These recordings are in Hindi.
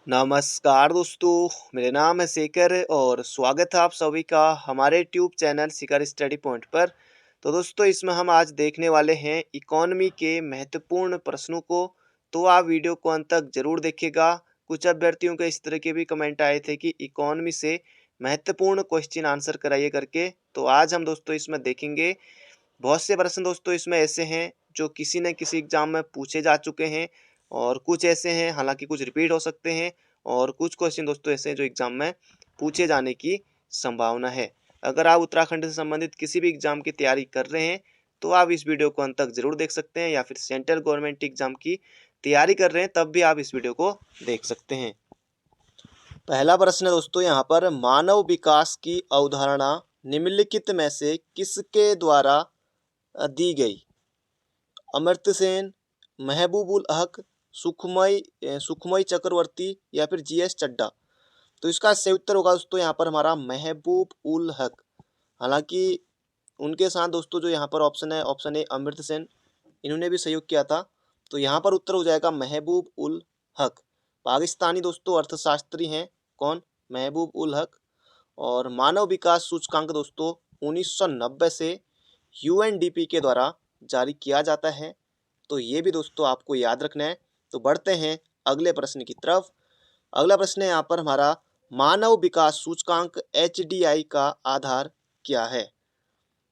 नमस्कार दोस्तों, मेरा नाम है शेखर और स्वागत है आप सभी का हमारे ट्यूब चैनल शिखर स्टडी पॉइंट पर। तो दोस्तों इसमें हम आज देखने वाले हैं इकोनॉमी के महत्वपूर्ण प्रश्नों को। तो आप वीडियो को अंत तक जरूर देखिएगा। कुछ अभ्यर्थियों के इस तरह के भी कमेंट आए थे कि इकोनॉमी से महत्वपूर्ण क्वेश्चन आंसर कराइए करके। तो आज हम दोस्तों इसमें देखेंगे। बहुत से प्रश्न दोस्तों इसमें ऐसे हैं जो किसी न किसी एग्जाम में पूछे जा चुके हैं और कुछ ऐसे हैं, हालांकि कुछ रिपीट हो सकते हैं और कुछ क्वेश्चन दोस्तों ऐसे हैं जो एग्जाम में पूछे जाने की संभावना है। अगर आप उत्तराखंड से संबंधित किसी भी एग्जाम की तैयारी कर रहे हैं तो आप इस वीडियो को अंत तक जरूर देख सकते हैं, या फिर सेंट्रल गवर्नमेंट एग्जाम की तैयारी कर रहे हैं तब भी आप इस वीडियो को देख सकते हैं। पहला प्रश्न है दोस्तों यहाँ पर, मानव विकास की अवधारणा निम्नलिखित में से किसके द्वारा दी गई? अमर्त्य सेन, महबूब उल हक, सुखमयी चक्रवर्ती या फिर जीएस चड्ढा। तो इसका सही उत्तर होगा दोस्तों यहाँ पर हमारा महबूब उल हक। हालांकि उनके साथ दोस्तों जो यहाँ पर ऑप्शन है, ऑप्शन ए अमर्त्य सेन, इन्होंने भी सहयोग किया था। तो यहाँ पर उत्तर हो जाएगा महबूब उल हक। पाकिस्तानी दोस्तों अर्थशास्त्री हैं कौन? महबूब उल हक। और मानव विकास सूचकांक दोस्तों 1990 से यूएनडीपी के द्वारा जारी किया जाता है। तो ये भी दोस्तों आपको याद रखना है। तो बढ़ते हैं अगले प्रश्न की तरफ। अगला प्रश्न है यहाँ पर हमारा, मानव विकास सूचकांक एचडीआई का आधार क्या है?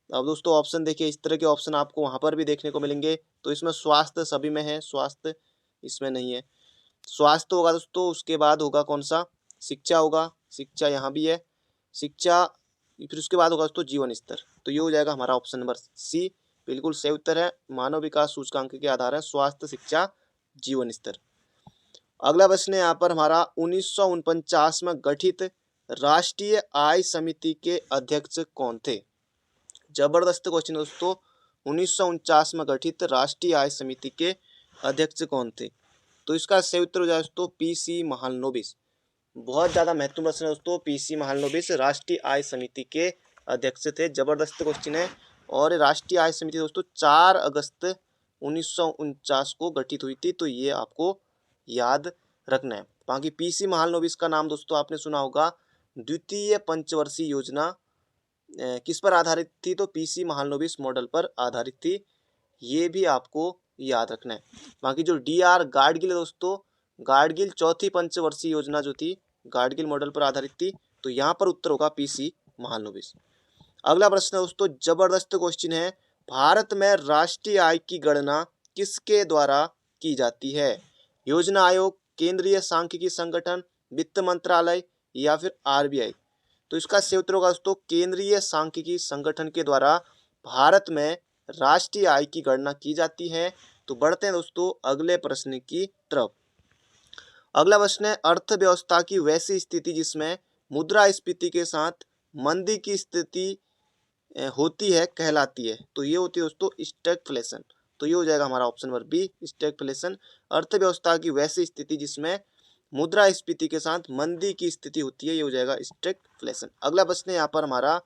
अब दोस्तों ऑप्शन देखिए, इस तरह के ऑप्शन आपको वहाँ पर भी देखने को मिलेंगे। तो इसमें स्वास्थ्य सभी में है, स्वास्थ्य इसमें नहीं है। स्वास्थ्य होगा दोस्तों, उसके बाद होगा कौन सा? शिक्षा होगा, शिक्षा यहाँ भी है, शिक्षा। फिर उसके बाद होगा दोस्तों जीवन स्तर। तो ये हो जाएगा हमारा ऑप्शन नंबर सी, बिल्कुल सही उत्तर है। मानव विकास सूचकांक के आधार है स्वास्थ्य, शिक्षा, जीवन स्तर। अगला प्रश्न है यहाँ पर हमारा, 1949 में गठित राष्ट्रीय आय समिति के अध्यक्ष कौन थे? जबरदस्त क्वेश्चन दोस्तों। 1949 में गठित राष्ट्रीय आय समिति के अध्यक्ष कौन थे? तो इसका सही उत्तर हो जाए दोस्तों पीसी महालनोबिस। बहुत ज़्यादा महत्वपूर्ण प्रश्न है दोस्तों। पीसी महालनोबिस राष्ट्रीय आय समिति के अध्यक्ष थे। जबरदस्त क्वेश्चन है। और राष्ट्रीय आय समिति दोस्तों 4 अगस्त 1949 को गठित हुई थी। तो ये आपको याद रखना है। बाकी पीसी महालनोबिस का नाम दोस्तों आपने सुना होगा। द्वितीय पंचवर्षीय योजना किस पर आधारित थी? तो पीसी महालनोबिस मॉडल पर आधारित थी। ये भी आपको याद रखना है। बाकी जो डीआर गाडगिल है दोस्तों, गाडगिल चौथी पंचवर्षीय योजना जो थी गाडगिल मॉडल पर आधारित थी। तो यहाँ पर उत्तर होगा पीसी महालनोबिस। अगला प्रश्न है दोस्तों, जबरदस्त क्वेश्चन है। भारत में राष्ट्रीय आय की गणना किसके द्वारा की जाती है? योजना आयोग, केंद्रीय सांख्यिकी संगठन, वित्त मंत्रालय या फिर आरबीआई। तो इसका सही उत्तर होगा दोस्तों केंद्रीय सांख्यिकी संगठन के द्वारा भारत में राष्ट्रीय आय की गणना की जाती है। तो बढ़ते हैं दोस्तों अगले प्रश्न की तरफ। अगला प्रश्न है, अर्थव्यवस्था की वैसी स्थिति जिसमें मुद्रास्फीति के साथ मंदी की स्थिति होती है कहलाती है। तो ये होती है दोस्तों स्टैगफ्लेशन। तो ये हो जाएगा हमारा ऑप्शन नंबर बी, स्टैगफ्लेशन। अर्थव्यवस्था की वैसी स्थिति जिसमें मुद्रास्फीति के साथ मंदी की स्थिति होती है, ये हो जाएगा स्टैगफ्लेशन। अगला प्रश्न है यहाँ पर हमारा,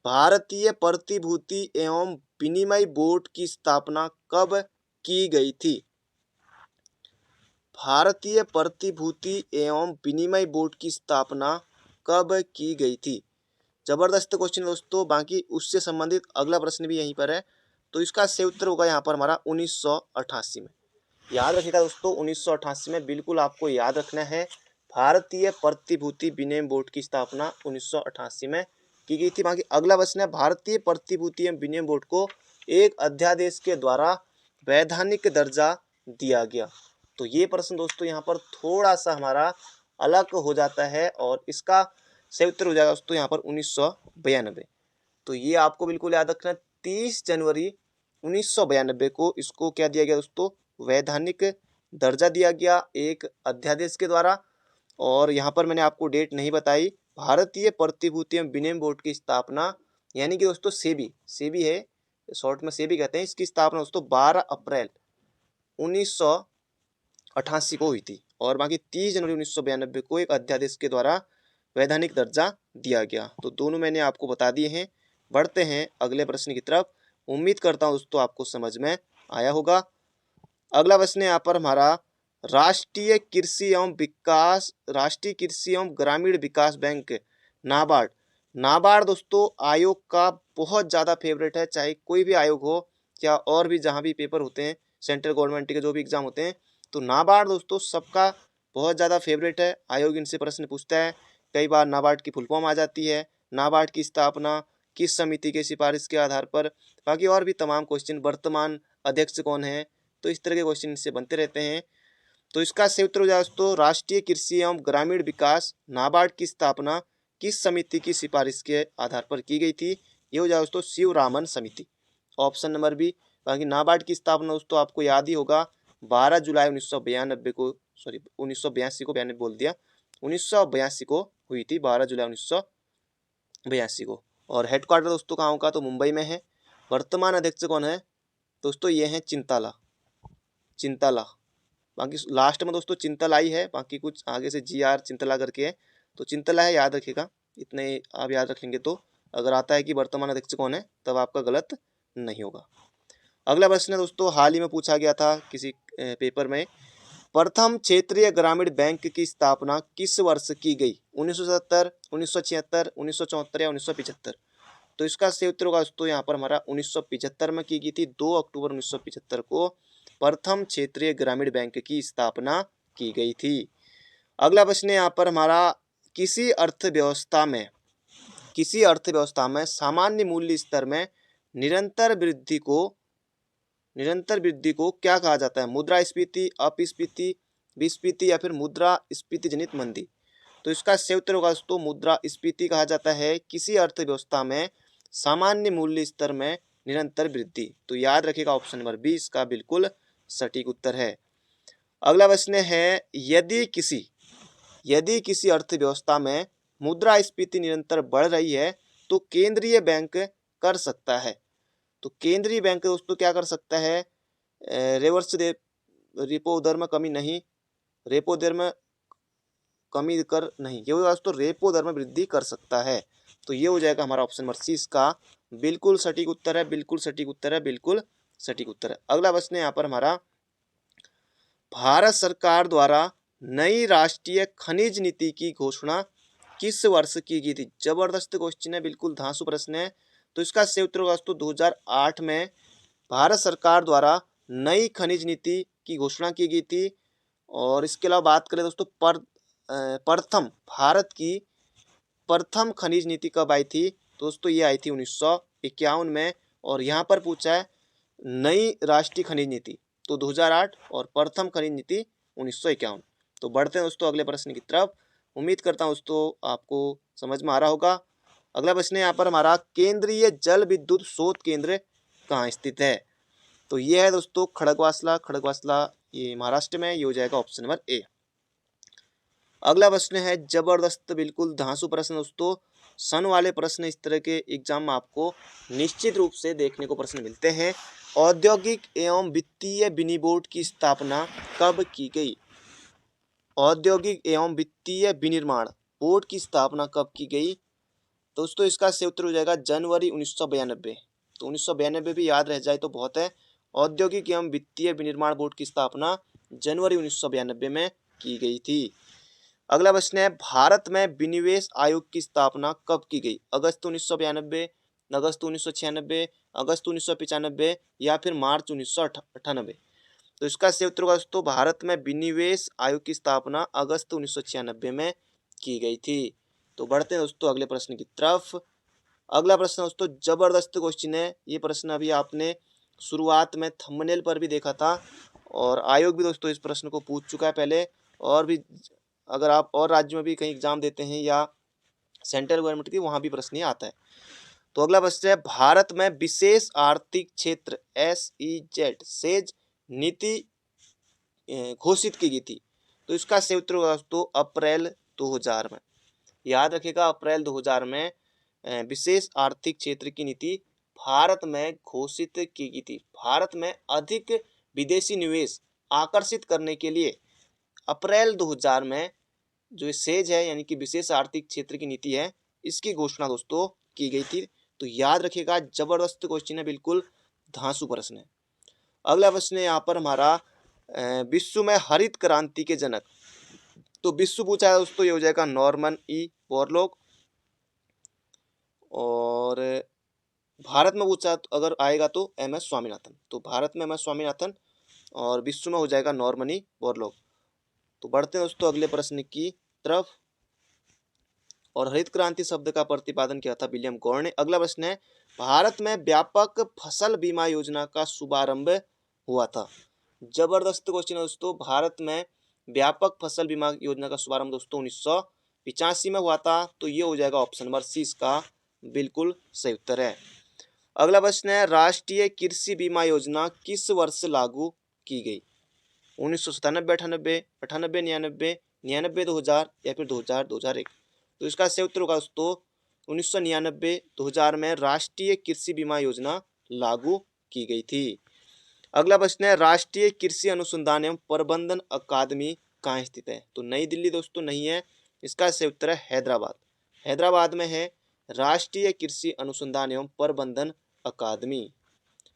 भारतीय प्रतिभूति एवं विनिमय बोर्ड की स्थापना कब की गई थी? भारतीय प्रतिभूति एवं विनिमय बोर्ड की स्थापना कब की गई थी? जबरदस्त क्वेश्चन दोस्तों। बाकी उससे संबंधित अगला प्रश्न भी यहीं पर है। तो इसका सही उत्तर होगा यहाँ पर हमारा 1988 में। याद रखिएगा दोस्तों 1988 में, बिल्कुल आपको याद रखना है। भारतीय प्रतिभूति विनिमय बोर्ड की स्थापना 1988 में की गई थी। बाकी अगला प्रश्न है, भारतीय प्रतिभूति एवं विनिमय बोर्ड को एक अध्यादेश के द्वारा वैधानिक दर्जा दिया गया। तो ये प्रश्न दोस्तों यहाँ पर थोड़ा सा हमारा अलग हो जाता है और इसका सही उत्तर हो जाएगा दोस्तों यहाँ पर 1992। तो ये आपको बिल्कुल याद रखना है। 30 जनवरी 1992 को इसको क्या दिया गया दोस्तों? वैधानिक दर्जा दिया गया एक अध्यादेश के द्वारा। और यहाँ पर मैंने आपको डेट नहीं बताई। भारतीय प्रतिभूति एवं विनिमय बोर्ड की स्थापना यानी कि दोस्तों सेबी है, शॉर्ट में सेबी कहते हैं। इसकी स्थापना दोस्तों 12 अप्रैल 1988 को हुई थी। और बाकी 30 जनवरी 1992 को एक अध्यादेश के द्वारा वैधानिक दर्जा दिया गया। तो दोनों मैंने आपको बता दिए हैं। बढ़ते हैं अगले प्रश्न की तरफ। उम्मीद करता हूं दोस्तों आपको समझ में आया होगा। अगला प्रश्न है यहाँ पर हमारा, राष्ट्रीय कृषि एवं ग्रामीण विकास बैंक नाबार्ड। नाबार्ड दोस्तों आयोग का बहुत ज़्यादा फेवरेट है, चाहे कोई भी आयोग हो या और भी जहाँ भी पेपर होते हैं, सेंट्रल गवर्नमेंट के जो भी एग्जाम होते हैं, तो नाबार्ड दोस्तों सबका बहुत ज़्यादा फेवरेट है। आयोग इनसे प्रश्न पूछता है, कई बार नाबार्ड की फुल फॉर्म आ जाती है, नाबार्ड की स्थापना किस समिति के सिफारिश के आधार पर, बाकी और भी तमाम क्वेश्चन, वर्तमान अध्यक्ष कौन है, तो इस तरह के क्वेश्चन इससे बनते रहते हैं। तो इसका सही उत्तर हो जाए दोस्तों राष्ट्रीय कृषि एवं ग्रामीण विकास नाबार्ड की स्थापना किस समिति की सिफारिश के आधार पर की गई थी, ये हो जाए दोस्तों शिवरामन समिति, ऑप्शन नंबर बी। बाकी नाबार्ड की स्थापना दोस्तों आपको याद ही होगा 12 जुलाई 1992 को, सॉरी 1982 को, 92 बोल दिया, 1982 को हुई थी, 12 जुलाई 1982 को। और हेडक्वार्टर दोस्तों कहाँ होगा, तो मुंबई में है। वर्तमान अध्यक्ष कौन है दोस्तों, ये हैं चिंताला। बाकी लास्ट में दोस्तों चिंतला ही है, बाकी कुछ आगे से GR चिंतला करके है, तो चिंतला है, याद रखिएगा, इतने आप याद रख लेंगे तो अगर आता है कि वर्तमान अध्यक्ष कौन है तब आपका गलत नहीं होगा। अगला प्रश्न है दोस्तों, हाल ही में पूछा गया था किसी पेपर में, प्रथम क्षेत्रीय ग्रामीण बैंक की स्थापना किस वर्ष की गई, 1970, 1976, 1974 या 1975। तो इसका सही उत्तर होगा दोस्तों यहाँ पर हमारा 1975 में की गई थी, 2 अक्टूबर 1975 को प्रथम क्षेत्रीय ग्रामीण बैंक की स्थापना की गई थी। अगला प्रश्न है यहाँ पर हमारा, किसी अर्थव्यवस्था में सामान्य मूल्य स्तर में निरंतर वृद्धि को क्या कहा जाता है, मुद्रास्फीति, अपस्फीति, विस्फीति या फिर मुद्रास्फीति जनित मंदी। तो इसका सही उत्तर होगा दोस्तों मुद्रास्फीति कहा जाता है किसी अर्थव्यवस्था में सामान्य मूल्य स्तर में निरंतर वृद्धि। तो याद रखिएगा ऑप्शन नंबर बी इसका बिल्कुल सटीक उत्तर है। अगला प्रश्न है, यदि किसी अर्थव्यवस्था में मुद्रास्फीति निरंतर बढ़ रही है तो केंद्रीय बैंक कर सकता है। तो केंद्रीय बैंक दोस्तों क्या कर सकता है, रिवर्स रेपो दर में कमी नहीं, रेपो दर में कमी कर नहीं, ये होगा दोस्तों रेपो दर में वृद्धि कर सकता है। तो ये हो जाएगा हमारा ऑप्शन नंबर सी इसका बिल्कुल सटीक उत्तर है, बिल्कुल सटीक उत्तर है, बिल्कुल सटीक उत्तर है। अगला प्रश्न है यहाँ पर हमारा, भारत सरकार द्वारा नई राष्ट्रीय खनिज नीति की घोषणा किस वर्ष की गई थी। जबरदस्त क्वेश्चन है, बिल्कुल धांसू प्रश्न है। तो इसका सही उत्तर होगा दोस्तों 2008 में भारत सरकार द्वारा नई खनिज नीति की घोषणा की गई थी। और इसके अलावा बात करें दोस्तों भारत की प्रथम खनिज नीति कब आई थी, तो दोस्तों ये आई थी 1951 में। और यहाँ पर पूछा है नई राष्ट्रीय खनिज नीति, तो 2008 और प्रथम खनिज नीति 1951। तो बढ़ते हैं दोस्तों अगले प्रश्न की तरफ। उम्मीद करता हूँ दोस्तों आपको समझ में आ रहा होगा। अगला प्रश्न है यहाँ पर हमारा, केंद्रीय जल विद्युत शोध केंद्र कहाँ स्थित है। तो ये है दोस्तों खड़गवासला, ये महाराष्ट्र में, ये हो जाएगा ऑप्शन नंबर ए। अगला प्रश्न है जबरदस्त, बिल्कुल धांसू प्रश्न दोस्तों। सन वाले प्रश्न इस तरह के एग्जाम में आपको निश्चित रूप से देखने को प्रश्न मिलते हैं। औद्योगिक एवं वित्तीय विनिर्माण की स्थापना कब की गई। औद्योगिक एवं वित्तीय विनिर्माण बोर्ड की स्थापना कब की गई। दोस्तों इसका सही उत्तर हो जाएगा जनवरी 1992। तो 1992 भी याद रह जाए तो बहुत है। औद्योगिक एवं वित्तीय विनिर्माण बोर्ड की स्थापना जनवरी 1992 में की गई थी। अगला प्रश्न है, भारत में विनिवेश आयोग की स्थापना कब की गई। अगस्त 1992, अगस्त 1996, अगस्त 1995 या फिर मार्च 1998। तो इसका सही उत्तर होगा दोस्तों भारत में विनिवेश आयोग की स्थापना अगस्त 1996 में की गई थी। तो बढ़ते हैं दोस्तों अगले प्रश्न की तरफ। अगला प्रश्न दोस्तों जबरदस्त क्वेश्चन है। ये प्रश्न अभी आपने शुरुआत में थंबनेल पर भी देखा था और आयोग भी दोस्तों इस प्रश्न को पूछ चुका है पहले। और भी अगर आप और राज्यों में भी कहीं एग्जाम देते हैं या सेंट्रल गवर्नमेंट की, वहाँ भी प्रश्न ही आता है। तो अगला प्रश्न है, भारत में विशेष आर्थिक क्षेत्र SEZ नीति घोषित की गई थी। तो इसका सही उत्तर होगा दोस्तों अप्रैल 2000 में। याद रखिएगा अप्रैल 2000 में विशेष आर्थिक क्षेत्र की नीति भारत में घोषित की गई थी। भारत में अधिक विदेशी निवेश आकर्षित करने के लिए अप्रैल 2000 में जो सेज है यानी कि विशेष आर्थिक क्षेत्र की नीति है, इसकी घोषणा दोस्तों की गई थी। तो याद रखिएगा जबरदस्त क्वेश्चन है, बिल्कुल धांसू प्रश्न है। अगला प्रश्न है यहाँ पर हमारा, विश्व में हरित क्रांति के जनक। तो विश्व पूछा है दोस्तों, ये हो जाएगा नॉर्मन ई बोरलॉग। और भारत में पूछा अगर आएगा तो एम एस स्वामीनाथन। तो भारत में एम एस स्वामीनाथन और विश्व में हो जाएगा नॉर्मन ई बोरलॉग। तो बढ़ते हैं दोस्तों अगले प्रश्न की तरफ। और हरित क्रांति शब्द का प्रतिपादन किया था विलियम गौर ने। अगला प्रश्न है, भारत में व्यापक फसल बीमा योजना का शुभारंभ हुआ था। जबरदस्त क्वेश्चन है दोस्तों। भारत में व्यापक फसल बीमा योजना का शुभारंभ दोस्तों 1985 में हुआ था। तो ये हो जाएगा ऑप्शन नंबर सी इसका बिल्कुल सही उत्तर है। अगला प्रश्न है, राष्ट्रीय कृषि बीमा योजना किस वर्ष लागू की गई? 1997, 98, 98, 99, 99, 2000 या फिर 2000, 2001। तो इसका सही उत्तर होगा दोस्तों 1999, 2000 में राष्ट्रीय कृषि बीमा योजना लागू की गई थी। अगला प्रश्न है, राष्ट्रीय कृषि अनुसंधान एवं प्रबंधन अकादमी कहाँ स्थित है? तो नई दिल्ली दोस्तों नहीं है, इसका सही उत्तर है हैदराबाद। हैदराबाद में है राष्ट्रीय कृषि अनुसंधान एवं प्रबंधन अकादमी।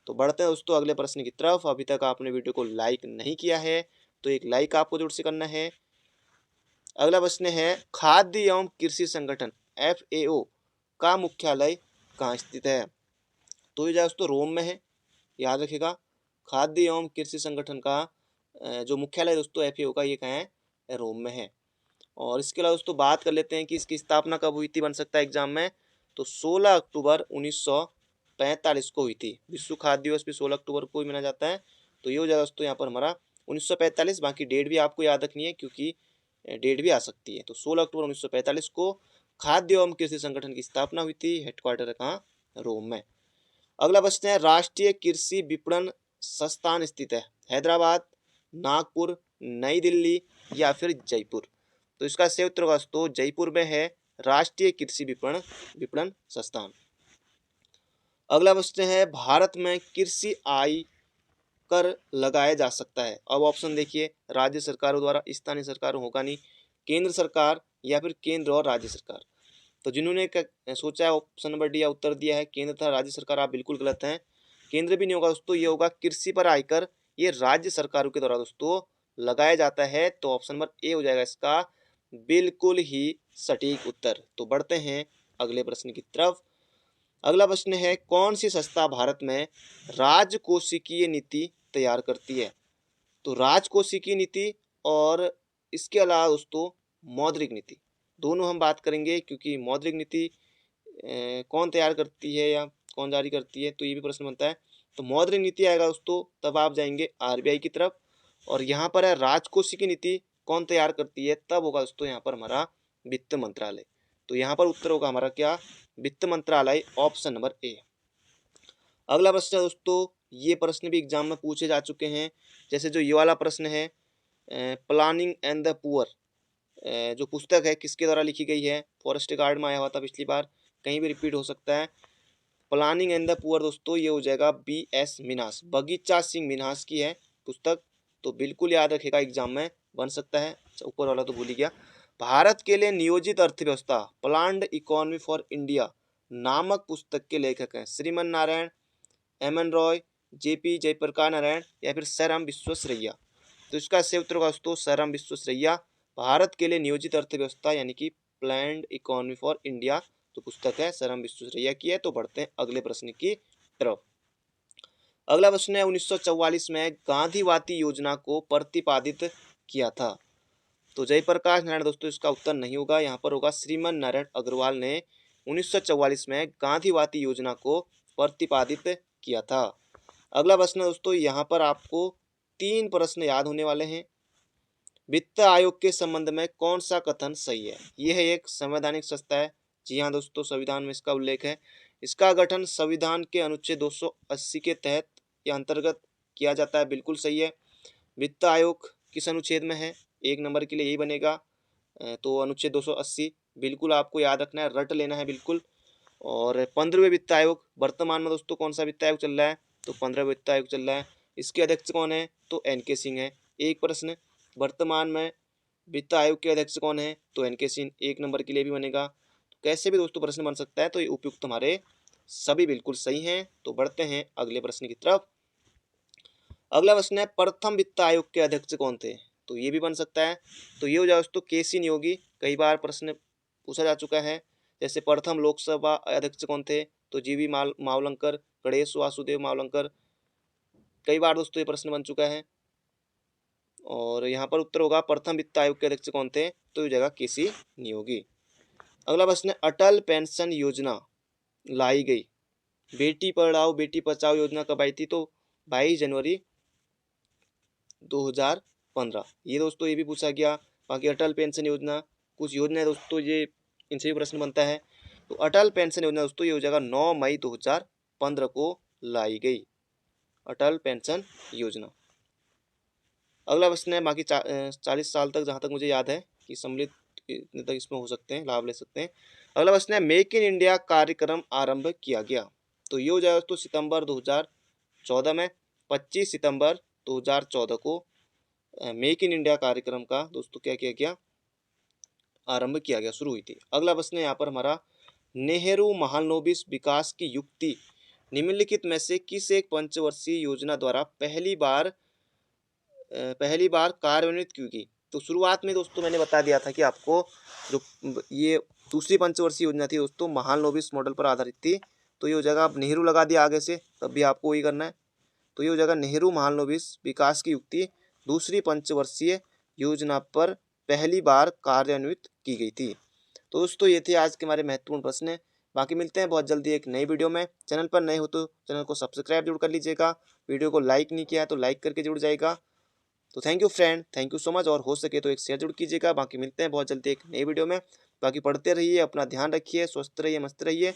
तो बढ़ते हैं दोस्तों अगले प्रश्न की तरफ। अभी तक आपने वीडियो को लाइक नहीं किया है तो एक लाइक आपको जरूर से करना है। अगला प्रश्न है, खाद्य एवं कृषि संगठन FAO का मुख्यालय कहाँ स्थित है? तो ये दोस्तों रोम में है, याद रखिएगा। खाद्य एवं कृषि संगठन का जो मुख्यालय दोस्तों FAO का, ये कहाँ है? रोम में है। और इसके अलावा दोस्तों बात कर लेते हैं कि इसकी स्थापना कब हुई थी, बन सकता है एग्जाम में। तो 16 अक्टूबर 1945 को हुई थी। विश्व खाद्य दिवस भी 16 अक्टूबर को ही मनाया जाता है। तो ये हो जाएगा दोस्तों यहाँ पर हमारा 1945। बाकी डेट भी आपको याद रखनी है क्योंकि डेट भी आ सकती है। तो 16 अक्टूबर 1945 को खाद्य एवं कृषि संगठन की स्थापना हुई थी। हेडक्वार्टर है कहाँ? रोम में। अगला प्रश्न है, राष्ट्रीय कृषि विपणन संस्थान स्थित है हैदराबाद, नागपुर, नई दिल्ली या फिर जयपुर? तो इसका सही उत्तर होगा दोस्तों जयपुर में है राष्ट्रीय कृषि विपणन संस्थान। अगला प्रश्न है, भारत में कृषि आय कर लगाया जा सकता है? अब ऑप्शन देखिए, राज्य सरकारों द्वारा, स्थानीय सरकार होगा नहीं, केंद्र सरकार या फिर केंद्र और राज्य सरकार। तो जिन्होंने सोचा है ऑप्शन नंबर डी या उत्तर दिया है केंद्र तथा राज्य सरकार, आप बिल्कुल गलत हैं। केंद्र भी नहीं होगा दोस्तों, ये होगा कृषि पर आयकर, ये राज्य सरकारों के द्वारा दोस्तों लगाया जाता है। तो ऑप्शन नंबर ए हो जाएगा इसका बिल्कुल ही सटीक उत्तर। तो बढ़ते हैं अगले प्रश्न की तरफ। अगला प्रश्न है, कौन सी संस्था भारत में राजकोषीय नीति तैयार करती है? तो राजकोषीय नीति और इसके अलावा दोस्तों मौद्रिक नीति, दोनों हम बात करेंगे क्योंकि मौद्रिक नीति कौन तैयार करती है या कौन जारी करती है, तो ये भी प्रश्न बनता है। तो मौद्रिक नीति आएगा दोस्तों तब आप जाएंगे RBI की तरफ। और यहाँ पर है राजकोषीय नीति कौन तैयार करती है, तब होगा दोस्तों यहाँ पर हमारा वित्त मंत्रालय। तो यहाँ पर उत्तर होगा हमारा क्या? वित्त मंत्रालय, ऑप्शन नंबर ए। अगला प्रश्न है दोस्तों, ये प्रश्न भी एग्जाम में पूछे जा चुके हैं। जैसे जो ये वाला प्रश्न है, प्लानिंग एंड द पुअर, जो पुस्तक है किसके द्वारा लिखी गई है? फॉरेस्ट गार्ड में आया हुआ था पिछली बार, कहीं भी रिपीट हो सकता है। प्लानिंग एंड द पुअर दोस्तों ये हो जाएगा BS मिन्हास, बगीचा सिंह मिन्हास की है पुस्तक। तो बिल्कुल याद रखेगा, एग्जाम में बन सकता है। ऊपर वाला तो भूल ही गया। भारत के लिए नियोजित अर्थव्यवस्था, प्लान्ड इकोनॉमी फॉर इंडिया नामक पुस्तक के लेखक हैं श्रीमन नारायण, MN रॉय, JP जयप्रकाश नारायण या फिर सर एम विश्वेश्वरैया? तो इसका सही उत्तर होगा दोस्तों सर एम विश्वेश्वरैया। भारत के लिए नियोजित अर्थव्यवस्था यानी कि प्लान्ड इकोनॉमी फॉर इंडिया तो पुस्तक है सर एम विश्वेश्वरैया की है। तो बढ़ते हैं अगले प्रश्न की तरफ। अगला प्रश्न है, 1944 में गांधीवादी योजना को प्रतिपादित किया था। तो जयप्रकाश नारायण दोस्तों इसका उत्तर नहीं होगा, यहाँ पर होगा श्रीमन नारायण अग्रवाल ने 1944 में गांधीवादी योजना को प्रतिपादित किया था। अगला प्रश्न दोस्तों, यहाँ पर आपको 3 प्रश्न याद होने वाले हैं। वित्त आयोग के संबंध में कौन सा कथन सही है? यह एक संवैधानिक संस्था है। जी हाँ दोस्तों, संविधान में इसका उल्लेख है। इसका गठन संविधान के अनुच्छेद 280 के तहत या अंतर्गत किया जाता है, बिल्कुल सही है। वित्त आयोग किस अनुच्छेद में है? 1 नंबर के लिए यही बनेगा। तो अनुच्छेद 280 बिल्कुल आपको याद रखना है, रट लेना है बिल्कुल। और 15वें वित्त आयोग वर्तमान में दोस्तों कौन सा वित्त आयोग चल रहा है? तो 15वां वित्त आयोग चल रहा है। इसके अध्यक्ष कौन है? तो NK सिंह है। एक प्रश्न, वर्तमान में वित्त आयोग के अध्यक्ष कौन है? तो NK सिंह, 1 नंबर के लिए भी बनेगा। तो कैसे भी दोस्तों प्रश्न बन सकता है, तो ये उपयुक्त हमारे सभी बिल्कुल सही हैं। तो बढ़ते हैं अगले प्रश्न की तरफ। अगला प्रश्न है प्रथम वित्त आयोग के अध्यक्ष कौन थे? तो ये भी बन सकता है। तो ये हो जाएगा दोस्तों केसी नियोगी। कई बार प्रश्न पूछा जा चुका है। जैसे प्रथम लोकसभा अध्यक्ष कौन थे? तो जीवी मावलंकर, गणेश वासुदेव मावलंकर। कई बार दोस्तों ये प्रश्न बन चुका है। और यहाँ पर उत्तर होगा प्रथम वित्त आयोग के अध्यक्ष कौन थे? तो ये जगह केसी नियोगी। अगला प्रश्न है अटल पेंशन योजना लाई गई। बेटी पढ़ाओ बेटी बचाओ योजना कब आई थी? तो 22 जनवरी 2015। ये दोस्तों ये भी पूछा गया। बाकी अटल पेंशन योजना कुछ योजना है दोस्तों, ये इनसे भी प्रश्न बनता है। तो अटल पेंशन योजना दोस्तों ये हो जाएगा 9 मई 2015 को लाई गई अटल पेंशन योजना। अगला प्रश्न है बाकी 40 साल तक जहाँ तक मुझे याद है कि सम्मिलित इतने तक इसमें हो सकते हैं, लाभ ले सकते हैं। अगला प्रश्न है मेक इन इंडिया कार्यक्रम आरंभ किया गया। तो ये हो जाएगा दोस्तों सितंबर 2014 में। 25 सितंबर 2014 को मेक इन इंडिया कार्यक्रम का दोस्तों क्या किया गया? आरंभ किया गया, शुरू हुई थी। अगला प्रश्न है यहाँ पर हमारा नेहरू महालनोबिस विकास की युक्ति निम्नलिखित में से किस एक पंचवर्षीय योजना द्वारा पहली बार कार्यान्वित की गई? तो शुरुआत में दोस्तों मैंने बता दिया था कि आपको जो ये दूसरी पंचवर्षीय योजना थी दोस्तों महालनोबिस मॉडल पर आधारित थी। तो ये हो जाएगा, आप नेहरू लगा दिया आगे से, तब भी आपको वही करना है। तो ये हो जाएगा नेहरू महालनोबिस विकास की युक्ति दूसरी पंचवर्षीय योजना पर पहली बार कार्यान्वित की गई थी। तो दोस्तों ये थे आज के हमारे महत्वपूर्ण प्रश्न। बाकी मिलते हैं बहुत जल्दी एक नई वीडियो में। चैनल पर नए हो तो चैनल को सब्सक्राइब जरूर कर लीजिएगा। वीडियो को लाइक नहीं किया है तो लाइक करके जुड़ जाएगा। तो thank you friend, thank you so much. और हो सके तो एक शेयर जरूर कीजिएगा। बाकी मिलते हैं बहुत जल्दी एक नई वीडियो में। बाकी पढ़ते रहिए, अपना ध्यान रखिए, स्वस्थ रहिए, मस्त रहिए।